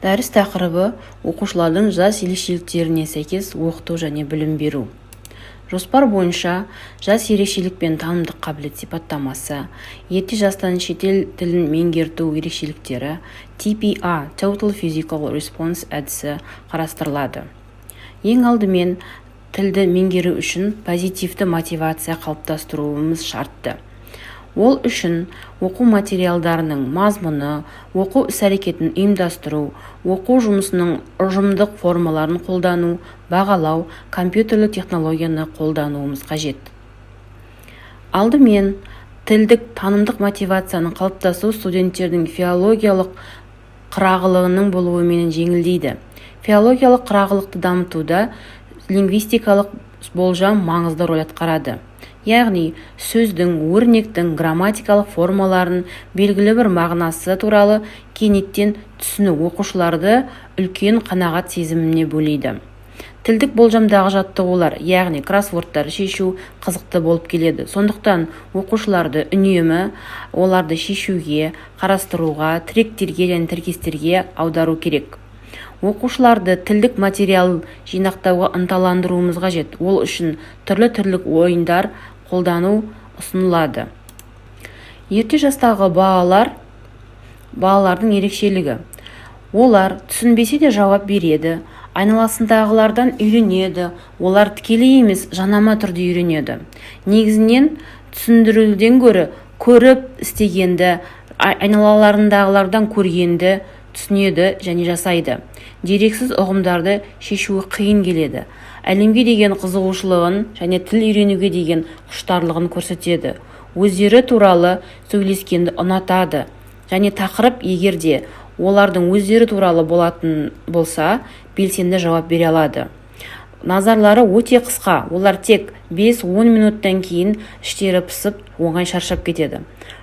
Дәріс тақырыбы оқушылардың жас ерекшеліктеріне сәйкес оқыту және білім беру. Жоспар бойынша жас ерекшелік пен танымдық қабілет сипаттамасы, ерте жастан шетел тілін меңгерту ерекшеліктері, TPA Total Physical Response әдісі қарастырылады. Ең алдымен тілді меңгеру үшін позитивті мотивация қалыптастыруымыз шартты. Ол үшін оқу материалдарының мазмұны, оқу іс-әрекетін ұйымдастыру, оқу жұмысының ұжымдық формаларын қолдану, бағалау, компьютерлік технологияны қолдануымыз қажет. Алдымен тілдік танымдық мотивацияның қалыптасу студенттердің филологиялық қырағылығының болуымен жеңілдейді. Филологиялық қырағылықты дамытуда лингвистикалық болжам маңызды рөл атқарады. Яғни, сөздің, өрнектің грамматикалық формаларын белгілі бір мағынасы туралы кенеттен түсіну оқушыларды үлкен қанағат сезіміне бөлейді. Тілдік болжамдағы жаттығулар, яғни кроссвордтар шешу қызықты болып келеді. Сондықтан оқушыларды үнемі оларды шешуге, қарастыруға, тіректерге және тіркестерге аудару керек. Оқушыларды тілдік материал жинақтауға ынталандыруымыз қажет. Ол үшін түрлі ойындар қолдану ұсынылады. Ерте жастағы балалардың ерекшелігі. Олар түсінбесе де жауап береді, айналасындағылардан үйренеді, олар тікелей емес жанама түрде үйренеді. Негізінен түсіндіруден гөрі көріп істегенді, айналаларындағылардан көргенді түсінеді және жасайды. Дерексіз ұғымдарды шешуі қиын келеді. Әлемге деген қызығушылығын және тіл үйренуге деген құштарлығын көрсетеді. Өздері туралы сөйлескенді ұнатады. Және тақырып егерде олардың өздері туралы болатын болса, белсенді жауап бере алады. Назарлары өте қысқа, олар тек 5-10 минуттан кейін іштері пысып, оңай шаршап кетеді.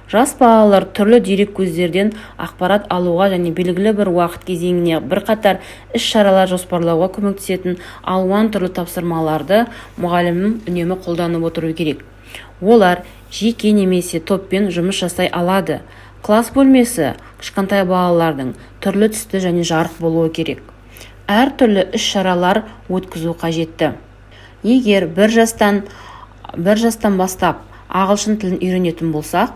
Жас балалар түрлі дерек көздерден ақпарат алуға және белгілі бір уақыт кезеңіне бірқатар іс-шаралар жоспарлауға көмектесетін алуан түрлі тапсырмаларды мұғалімнің үнемі қолданып отыру керек. Олар жеке немесе топпен жұмыс жасай алады. Класс бөлмесі кішкентай балалардың түрлі түсті және жарық болуы керек. Әр түрлі іс-шаралар өткізу қажетті. Егер бір жастан бастап ағылшын тілін үйренетін болсақ,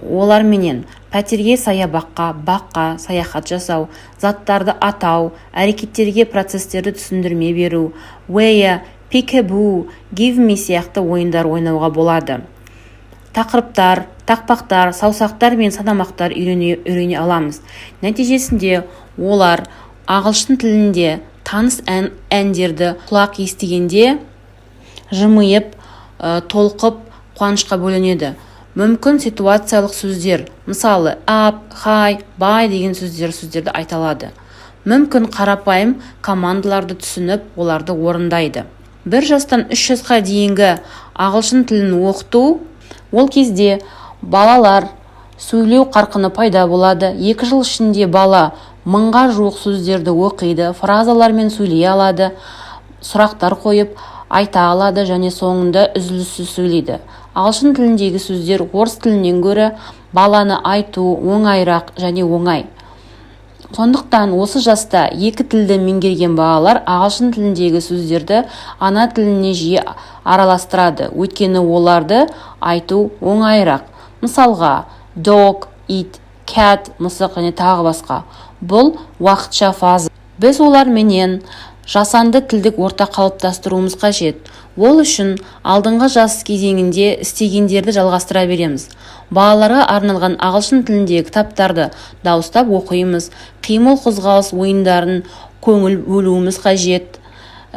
олар менен пәтерге саябаққа, баққа саяхат жасау, заттарды атау, әрекеттерге процестерді түсіндірме беру, where, peekaboo, give me сияқты ойындар ойнауға болады. Тақырыптар, тақпақтар, саусақтар мен санамақтар үйрене аламыз. Нәтижесінде олар ағылшын тілінде таныс әндерді құлақ естігенде жымиып, толқып, қуанышқа бөленеді. Мүмкін ситуациялық сөздер, мысалы up, hi, bye деген сөздерді айталады. Мүмкін қарапайым командаларды түсініп, оларды орындайды. 1 жастан 3 жасқа дейінгі ағылшын тілін оқыту, ол кезде балалар сөйлеу қарқыны пайда болады. 2 жыл ішінде бала 1000-ға жуық сөздерді оқиды, фразалармен сөйлей алады, сұрақтар қойып, айта алады және соңында үзіліссіз сөйлейді. Ағылшын тіліндегі сөздер орыс тілінен гөрі баланы айту оңайырақ және оңай. Сондықтан осы жаста 2 тілді меңгерген балалар ағылшын тіліндегі сөздерді ана тіліне жиі араластырады, өйткені оларды айту оңайырақ. Мысалға, dog, it, cat, мысық және тағы басқа. Бұл уақытша фаза. Біз олар менен жасанды тілдік орта қалыптастыруымыз қажет. Ол үшін алдыңғы жас кезеңінде істегендерді жалғастыра береміз. Балаларға арналған ағылшын тіліндегі кітаптарды дауыстап оқимыз, қимыл қозғалыс ойындарын көңіл бөлуіміз қажет.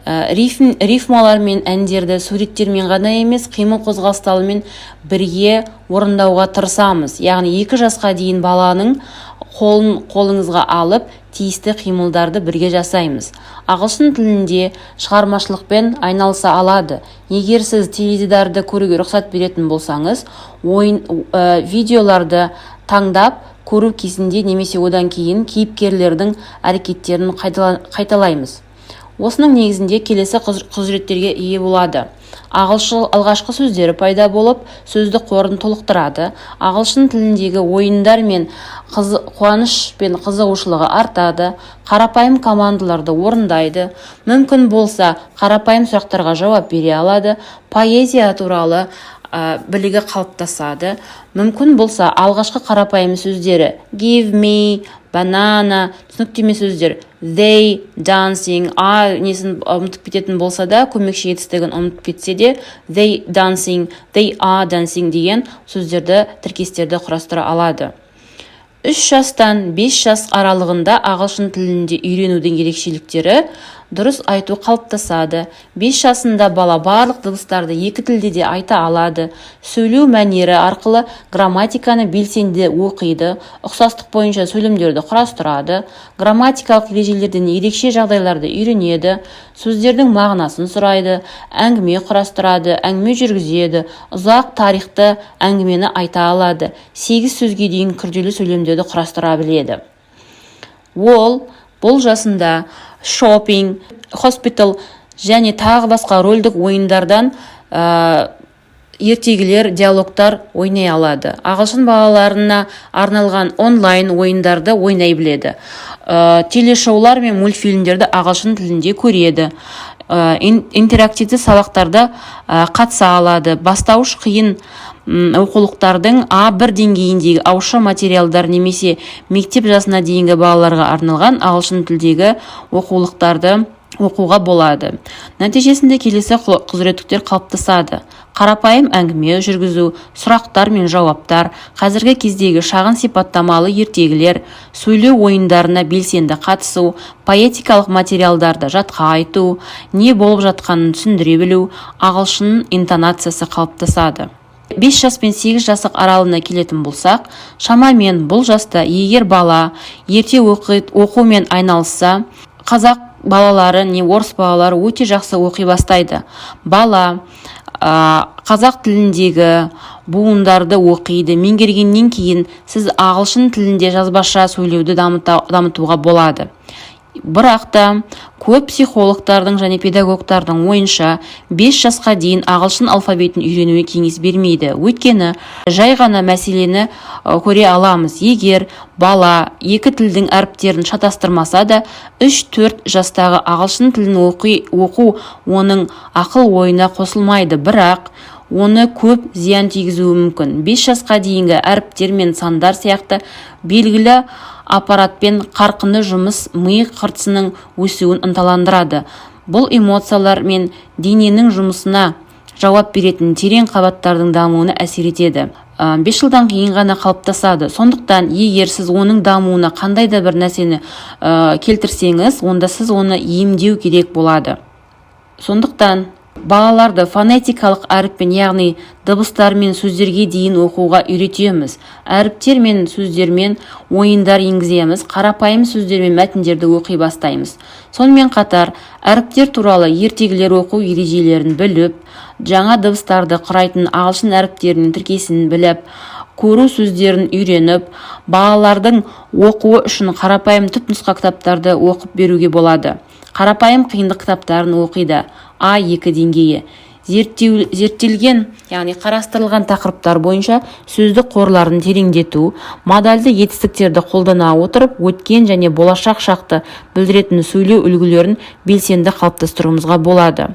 Рифмалар мен әндерді суреттермен ғана емес, қимыл қозғалыстарымен бірге орындауға тырысамыз. Яғни 2 жасқа дейін баланың қолыңызға алып, тиісті қимылдарды бірге жасаймыз. Ағылшын тілінде шығармашылықпен айналыса алады. Егер сіз теледидарды көруге рұқсат беретін болсаңыз, видеоларды таңдап көру кезінде немесе одан кейін кейіпкерлердің әрекеттерін қайталаймыз. Осының негізінде келесі құзыреттерге ие болады. алғашқы сөздері пайда болып, сөздік қорын толықтырады. Ағылшын тіліндегі ойындар мен қуаныш пен қызығушылығы артады. Қарапайым командаларды орындайды. Мүмкін болса, қарапайым сұрақтарға жауап бере алады. Поэзия туралы білігі қалыптасады. Мүмкін болса, алғашқы қарапайым сөздері give me, banana, түсініктеме сөздер they, dancing, несін ұмытып кететін болса да, көмекші етістігін ұмытып кетсе де, they dancing, they are dancing деген сөздерді, тіркестерді құрастыра алады. 3 жастан 5 жас аралығында ағылшын тілінде үйренудің ерекшеліктері: дұрыс айту қалыптасады. 5 жасында бала барлық дыбыстарды екі тілде де айта алады. Сөйлеу мәнері арқылы грамматиканы белсенді оқиды. Ұқсастық бойынша сөйлемдерді құрастырады. Грамматикалық ережелерден ерекше жағдайларды үйренеді. Сөздердің мағынасын сұрайды. Әңгіме құрастырады, әңгіме жүргізеді. Ұзақ тарихты әңгімені айта алады. 8 сөзге дейін күрделі сөйлемдерді құрастыра біледі. Бұл жасында shopping, hospital және тағы басқа рөлдік ойындардан ертегілер, диалогтар ойнай алады. Ағылшын балаларына арналған онлайн ойындарды ойнай біледі. Телешоулар мен мультфильмдерді ағылшын тілінде көреді. Интерактивті сабақтарда қатыса алады. Бастауыш қиын оқулықтардың А1 деңгейіндегі ауызша материалдар немесе мектеп жасына дейінгі балаларға арналған ағылшын тілдегі оқулықтарды оқуға болады. Нәтижесінде келесі құзыреттіктер қалыптасады. Қарапайым әңгіме жүргізу, сұрақтар мен жауаптар, қазіргі кездегі шағын сипаттамалы ертегілер, сөйлеу ойындарына белсенді қатысу, поэтикалық материалдарды жатқа айту, не болып жатқанын түсіндіре білу, ағылшын интонациясы қалыптасады. 5 жас пен 8 жасық аралығына келетін болсақ, шамамен бұл жаста егер бала ерте оқумен айналысса, қазақ балалары не орыс балалары өте жақсы оқи бастайды. Бала қазақ тіліндегі буындарды оқиды. Меңгергеннен кейін сіз ағылшын тілінде жазбаша сөйлеуді дамытуға болады. Бірақ та көп психологтардың және педагогтардың ойынша 5 жасқа дейін ағылшын алфавитін үйренуге кеңес бермейді. Өйткені жай ғана мәселені көре аламыз. Егер бала екі тілдің әріптерін шатастырмаса да, 3-4 жастағы ағылшын тілін оқу оның ақыл ойына қосылмайды. Бірақ оны көп зиян тигізуі мүмкін. 5 жасқа дейінгі әріптер мен сандар сияқты белгілі аппаратпен қарқынды жұмыс ми қыртысының өсуін ынталандырады. Бұл эмоциялар мен дененің жұмысына жауап беретін терең қабаттардың дамуына әсер етеді. 5 жылдан кейін ғана қалыптасады. Сондықтан, егер сіз оның дамуына қандай да бір нәрсені келтірсеңіз, онда сіз оны емдеу керек болады. Сондықтан, балаларды фонетикалық әріппен, яғни дыбыстар мен сөздерге дейін оқуға үйретеміз. Әріптер мен сөздермен ойындар енгіземіз, қарапайым сөздер мен мәтіндерді оқи бастаймыз. Сонымен қатар, әріптер туралы ертегілер оқу ережелерін біліп, жаңа дыбыстарды құрайтын ағылшын әріптерінің тіркесін біліп, көру сөздерін үйреніп, балалардың оқуы үшін қарапайым түпнұсқа кітаптарды оқып беруге болады. Қарапайым қиындық кітаптарын оқиды. А2 деңгейі. Зерттелген, яғни қарастырылған тақырыптар бойынша сөздік қорларын тереңдету, модальді етістіктерді қолдана отырып, өткен және болашақ шақты білдіретін сөйлеу үлгілерін белсенді қалыптастыруымызға болады.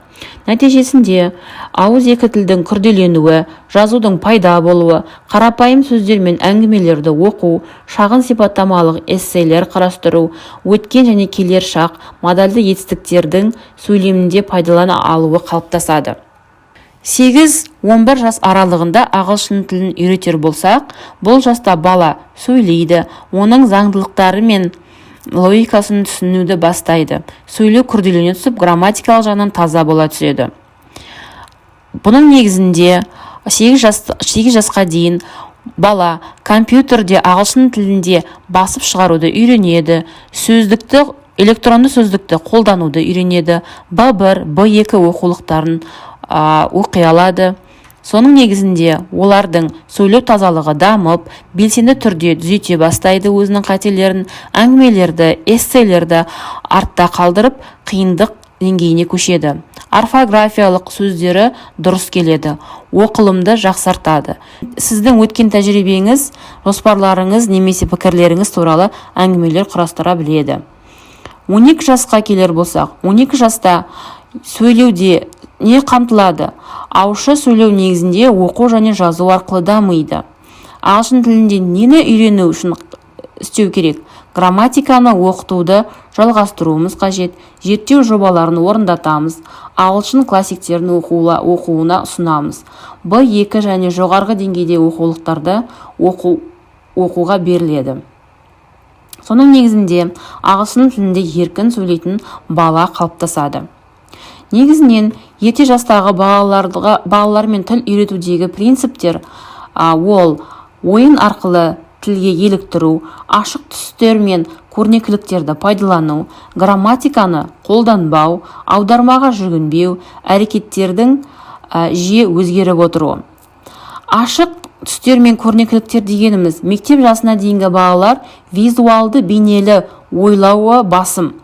Нәтижесінде, ауызекі тілдің күрделенуі, жазудың пайда болуы, қарапайым сөздер мен әңгімелерді оқу, шағын сипаттамалық эссейлер қарастыру, өткен және келер шақ модальді етістіктердің сөйлемінде пайдалана алуы қалыптасады. 8-11 жас аралығында ағылшын тілін үйретер болсақ, бұл жаста бала сөйлейді, оның заңдылықтары мен логикасын түсінуді бастайды. Сөйлеу күрделене түсіп, грамматикалық жағынан таза бола түседі. Бұның негізінде 8 жасқа дейін бала компьютерде ағылшын тілінде басып шығаруды үйренеді, электронды сөздікті қолдануды үйренеді, Б1, Б2 оқулықтарын оқи алады. Соның негізінде олардың сөйлеу тазалығы дамып, белсенді түрде түзете бастайды өзінің қателерін, әңгімелерді, эссейлерді артта қалдырып, қиындық деңгейіне көшеді. Орфографиялық сөздері дұрыс келеді. Оқылымды жақсартады. Сіздің өткен тәжірибеңіз, жоспарларыңыз немесе пікірлеріңіз туралы әңгімелер құрастыра біледі. 12 жасқа келер болсақ, 12 жаста сөйлеуде не қамтылады? Ауызша сөйлеу негізінде оқу және жазу арқылы дамиды. Ағылшын тілінде нені үйрену үшін істеу керек? Грамматиканы оқытуды жалғастыруымыз қажет. Зерттеу жобаларын орындатамыз. Ағылшын классиктерін оқуына ұсынамыз. Б2 және жоғарғы деңгейде оқулықтарды оқуға беріледі. Соның негізінде ағылшын тілінде еркін сөйлейтін бала қалыптасады. Негізінен ерте жастағы балалармен тіл үйретудегі принциптер ол ойын арқылы тілге еліктіру, ашық түстер мен көрнекіліктерді пайдалану, грамматиканы қолданбау, аудармаға жүгінбеу, әрекеттердің жиі өзгеріп отыруы. Ашық түстер мен көрнекіліктер дегеніміз, мектеп жасына дейінгі балалар визуалды бейнелі ойлауы басым.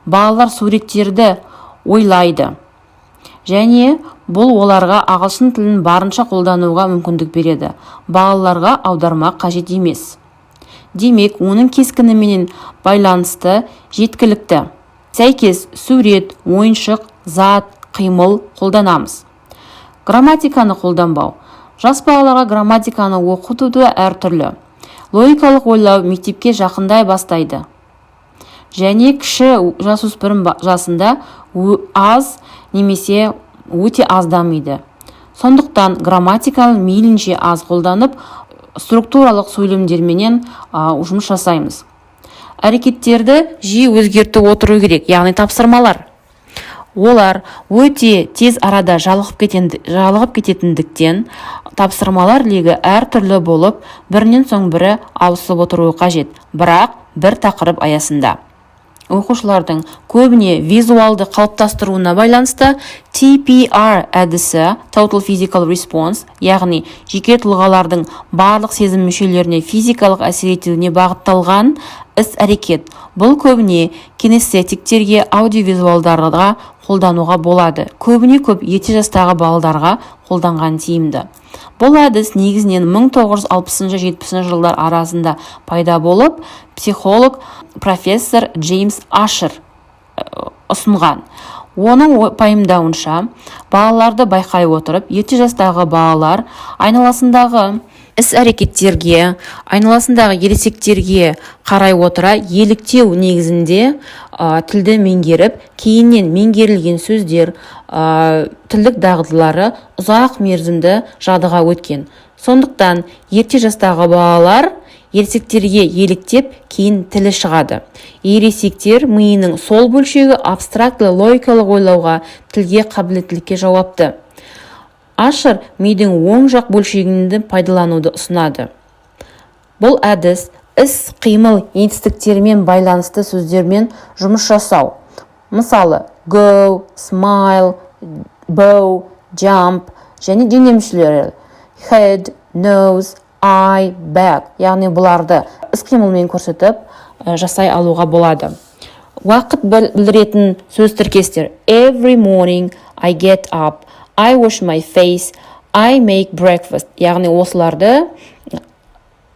Балалар суреттерді ойлайды. Және бұл оларға ағылшын тілін барынша қолдануға мүмкіндік береді. Балаларға аударма қажет емес. Демек, оның кескініменен байланысты жеткілікті. Сәйкес сурет, ойыншық, зат, қимыл қолданамыз. Грамматиканы қолданбау. Жас балаларға грамматиканы оқытуды әртүрлі. Логикалық ойлау мектепке жақындай бастайды. Және кіші жасөспірім жасында аз немесе өте аз дамиды. Сондықтан грамматиканы мейлінше аз қолданып, структуралық сөйлемдерменен жұмыс жасаймыз. Әрекеттерді жиі өзгертіп отыру керек, яғни тапсырмалар. Олар өте тез арада жалығып кететіндіктен тапсырмалар легі әртүрлі болып, бірінен соң бірі ауысып отыруы қажет, бірақ бір тақырып аясында. Оқушылардың көбіне визуалды қалыптастыруына байланысты TPR әдісі, Total Physical Response, яғни жеке тұлғалардың барлық сезім мүшелеріне физикалық әсер етуіне бағытталған іс-әрекет. Бұл көбіне кинестетиктерге, аудиовизуалдарға қолдануға болады. Көбіне көп ерте жастағы балаларға қолданған тиімді. Бұл әдіс негізінен 1960-70 жылдар арасында пайда болып, психолог профессор Джеймс Ашер ұсынған. Оның пайымдауынша, балаларды байқай отырып, ерте жастағы балалар айналасындағы іс-әрекеттерге, айналасындағы ересектерге қарай отыра еліктеу негізінде тілді меңгеріп, кейіннен меңгерілген сөздер, тілдік дағдылары ұзақ мерзімді жадыға өткен. Сондықтан ерте жастағы балалар ересектерге еліктеп, кейін тілі шығады. Ересектер миының сол бөлшегі абстракты логикалық ойлауға, тілге қабілеттілікке жауапты. Ашер мидың оң жақ бөлшегінді пайдалануды ұсынады. Бұл әдіс іс-қимыл етістіктермен байланысты сөздермен жұмыс жасау. Мысалы, go, smile, bow, jump және дене мүшелері head, nose, eye, back, яғни бұларды іс-қимылмен көрсетіп жасай алуға болады. Уақыт білдіретін сөз тіркестер. Every morning I get up, I wash my face, I make breakfast. Яғни осыларды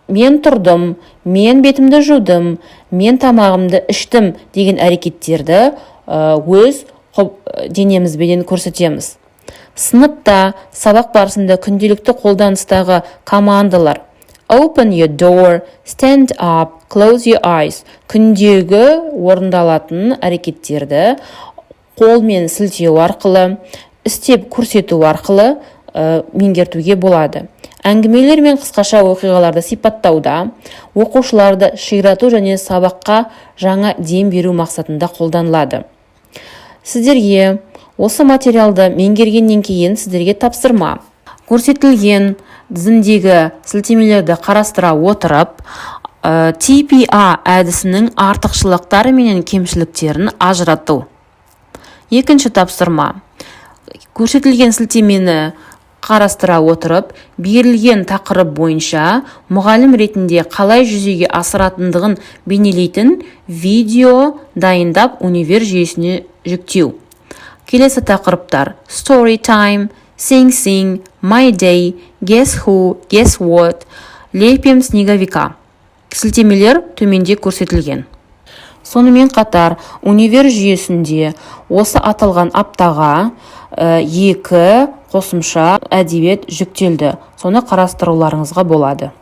мен тұрдым, мен бетімді жудым, мен тамағымды іштім деген әрекеттерді өз денемізбен көрсетеміз. Сыныпта, сабақ барысында күнделікті қолданыстағы командалар. Open your door, stand up, close your eyes. Күндегі орындалатын әрекеттерді қолмен сілтеу арқылы, істеп көрсету арқылы меңгертуге болады. Әңгімелер мен қысқаша оқиғаларды сипаттауда, оқушыларды ширату және сабаққа жаңа дем беру мақсатында қолданылады. Сіздерге осы материалды меңгергеннен кейін сіздерге тапсырма. Көрсетілген тізімдегі сілтемелерді қарастыра отырып, TPA әдісінің артықшылықтары мен кемшіліктерін ажырату. Екінші тапсырма. Көрсетілген сілтемені қарастыра отырып, берілген тақырып бойынша мұғалім ретінде қалай жүзеге асыратындығын бейнелейтін видео дайындап универ жүйесіне жүктеу. Келесі тақырыптар: story time, sing, my day, guess who, guess what, лепим снеговика. Сілтемелер төменде көрсетілген. Сонымен қатар универ жүйесінде осы аталған аптаға 2 қосымша әдебиет жүктелді. Соны қарастыруларыңызға болады.